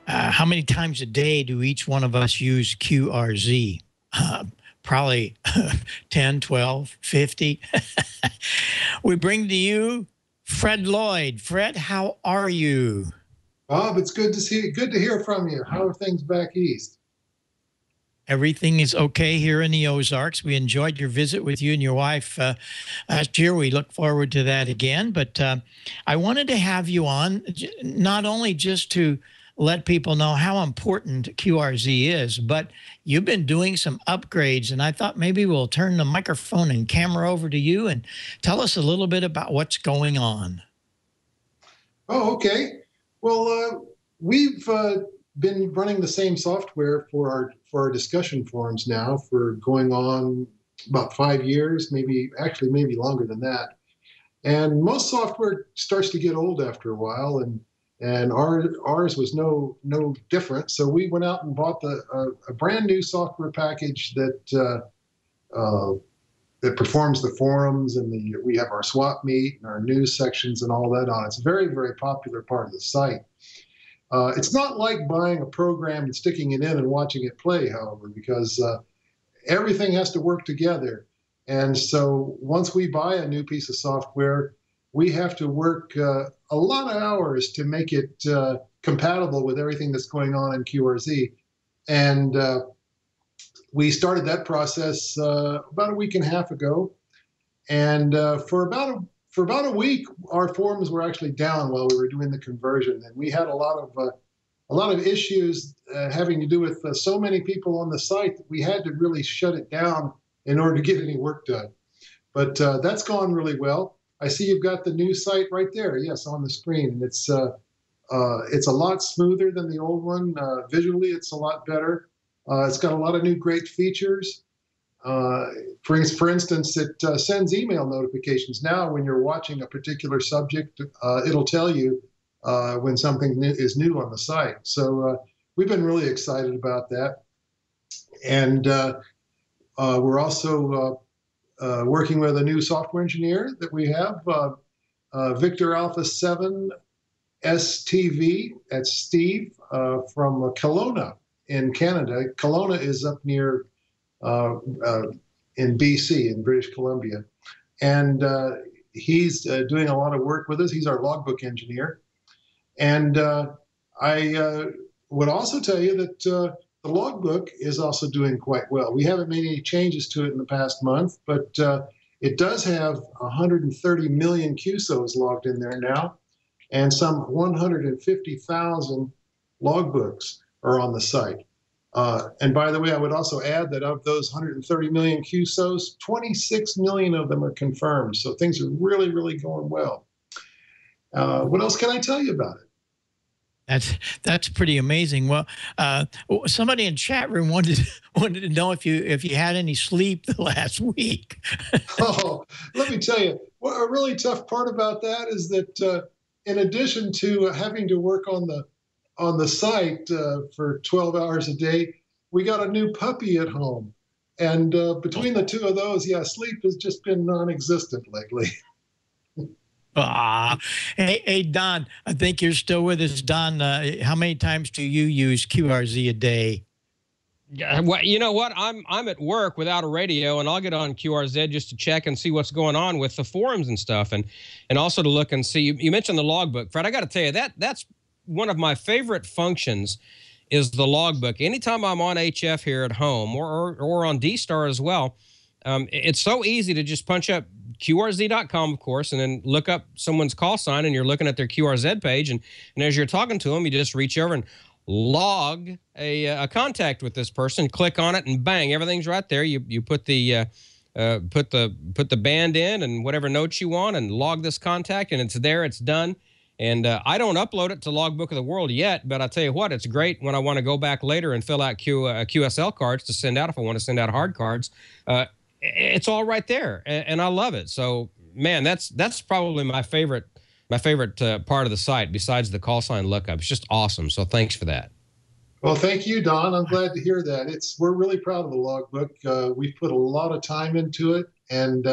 How many times a day do each one of us use QRZ? Probably 10, 12, 50. We bring to you Fred Lloyd. Fred, how are you? Bob, it's good to see you. Good to hear from you. How are things back east? Everything is okay here in the Ozarks. We enjoyed your visit with you and your wife last year. We look forward to that again. But I wanted to have you on, not only just to let people know how important QRZ is, but you've been doing some upgrades. And I thought maybe we'll turn the microphone and camera over to you and tell us a little bit about what's going on. Oh, okay. Well, we've been running the same software for our discussion forums now for going on about 5 years, maybe longer than that. And most software starts to get old after a while, and ours was no different. So we went out and bought a brand new software package that performs the forums, and we have our swap meet and our news sections and all that on. It's a very, very popular part of the site. It's not like buying a program and sticking it in and watching it play, however, because everything has to work together. And so once we buy a new piece of software, we have to work a lot of hours to make it compatible with everything that's going on in QRZ. And we started that process about a week and a half ago. And for about a week, our forums were actually down while we were doing the conversion, and we had a lot of issues having to do with so many people on the site that we had to really shut it down in order to get any work done. But that's gone really well. I see you've got the new site right there, yes, on the screen, and it's a lot smoother than the old one. Visually, it's a lot better. It's got a lot of new great features. For instance, it sends email notifications. Now, when you're watching a particular subject, it'll tell you when something is new on the site. So we've been really excited about that. And we're also working with a new software engineer that we have, Victor Alpha 7 STV. That's Steve from Kelowna in Canada. Kelowna is up near in BC, in British Columbia. And he's doing a lot of work with us. He's our logbook engineer. And I would also tell you that the logbook is also doing quite well. We haven't made any changes to it in the past month, but it does have 130 million QSOs logged in there now, and some 150,000 logbooks are on the site. And by the way, I would also add that of those 130 million QSOs, 26 million of them are confirmed. So things are really, really going well. What else can I tell you about it? That's pretty amazing. Well, somebody in chat room wanted to know if you had any sleep the last week. Oh, let me tell you, a really tough part about that is that in addition to having to work on the site for 12 hours a day, we got a new puppy at home. And between the two of those, yeah, sleep has just been non-existent lately. Hey, Don, I think you're still with us. Don, how many times do you use QRZ a day? Yeah, well, you know what? I'm at work without a radio, and I'll get on QRZ just to check and see what's going on with the forums and stuff, and also to look and see. You mentioned the logbook, Fred. I got to tell you that's one of my favorite functions is the logbook. Anytime I'm on HF here at home or on D-Star as well, it's so easy to just punch up QRZ.com, of course, and then look up someone's call sign, and you're looking at their QRZ page, and as you're talking to them, you just reach over and log a contact with this person, click on it, and bang, everything's right there. You put the put the band in and whatever notes you want, and log this contact, and it's there, it's done. And I don't upload it to Logbook of the World yet, but I tell you what, it's great when I want to go back later and fill out QSL cards to send out if I want to send out hard cards. It's all right there, and I love it. So, man, that's probably my favorite part of the site besides the call sign lookup. It's just awesome. So thanks for that. Well, thank you, Don. I'm glad to hear that. We're really proud of the logbook. We've put a lot of time into it, and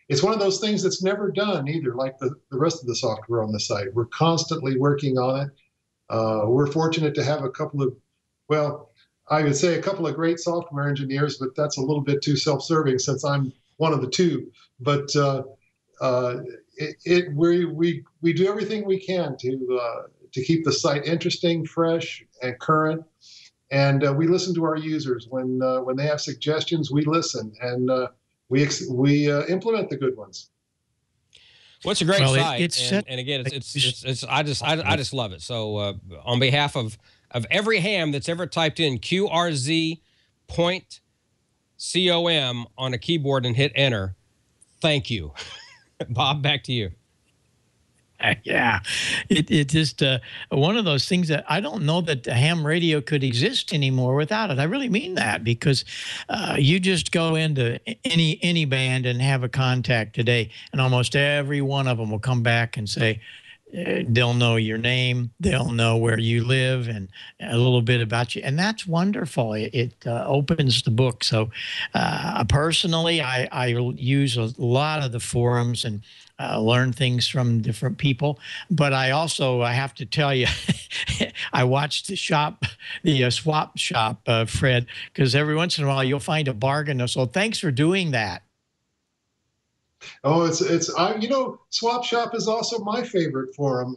it's one of those things that's never done either, like the rest of the software on the site. We're constantly working on it. We're fortunate to have a couple of, well, I would say a couple of great software engineers, but that's a little bit too self-serving since I'm one of the two. But we do everything we can to keep the site interesting, fresh, and current. And we listen to our users when they have suggestions. We listen and we implement the good ones. Well, it's a great site, it's and again, I just love it. So, on behalf of every ham that's ever typed in QRZ point com on a keyboard and hit enter, thank you, Bob. Back to you. Yeah, it just one of those things that I don't know that the ham radio could exist anymore without it. I really mean that, because you just go into any band and have a contact today, and almost every one of them will come back and say, they'll know your name, they'll know where you live, and a little bit about you, and that's wonderful. It opens the book. So personally, I use a lot of the forums and learn things from different people. But I have to tell you, I watched the swap shop, Fred, because every once in a while you'll find a bargain. So thanks for doing that. Oh, Swap Shop is also my favorite forum.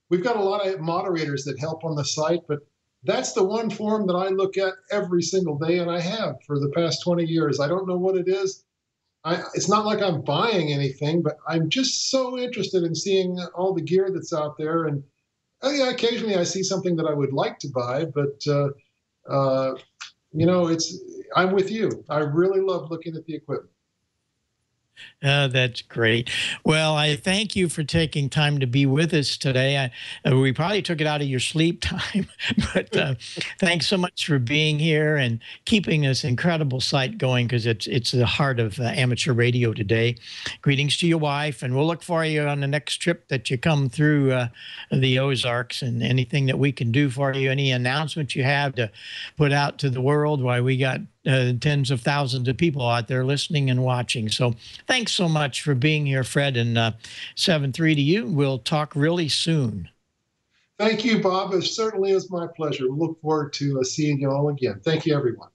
We've got a lot of moderators that help on the site, but that's the one forum that I look at every single day, and I have for the past 20 years. I don't know what it is. It's not like I'm buying anything, but I'm just so interested in seeing all the gear that's out there. And occasionally I see something that I would like to buy, but I'm with you. I really love looking at the equipment. That's great. Well, I thank you for taking time to be with us today. We probably took it out of your sleep time, but thanks so much for being here and keeping this incredible site going, because it's the heart of amateur radio today. Greetings to your wife, and we'll look for you on the next trip that you come through the Ozarks, and anything that we can do for you, any announcements you have to put out to the world, why we got tens of thousands of people out there listening and watching. So thanks so much for being here, Fred, and 7-3 to you. We'll talk really soon. Thank you, Bob. It certainly is my pleasure. We look forward to seeing you all again. Thank you, everyone.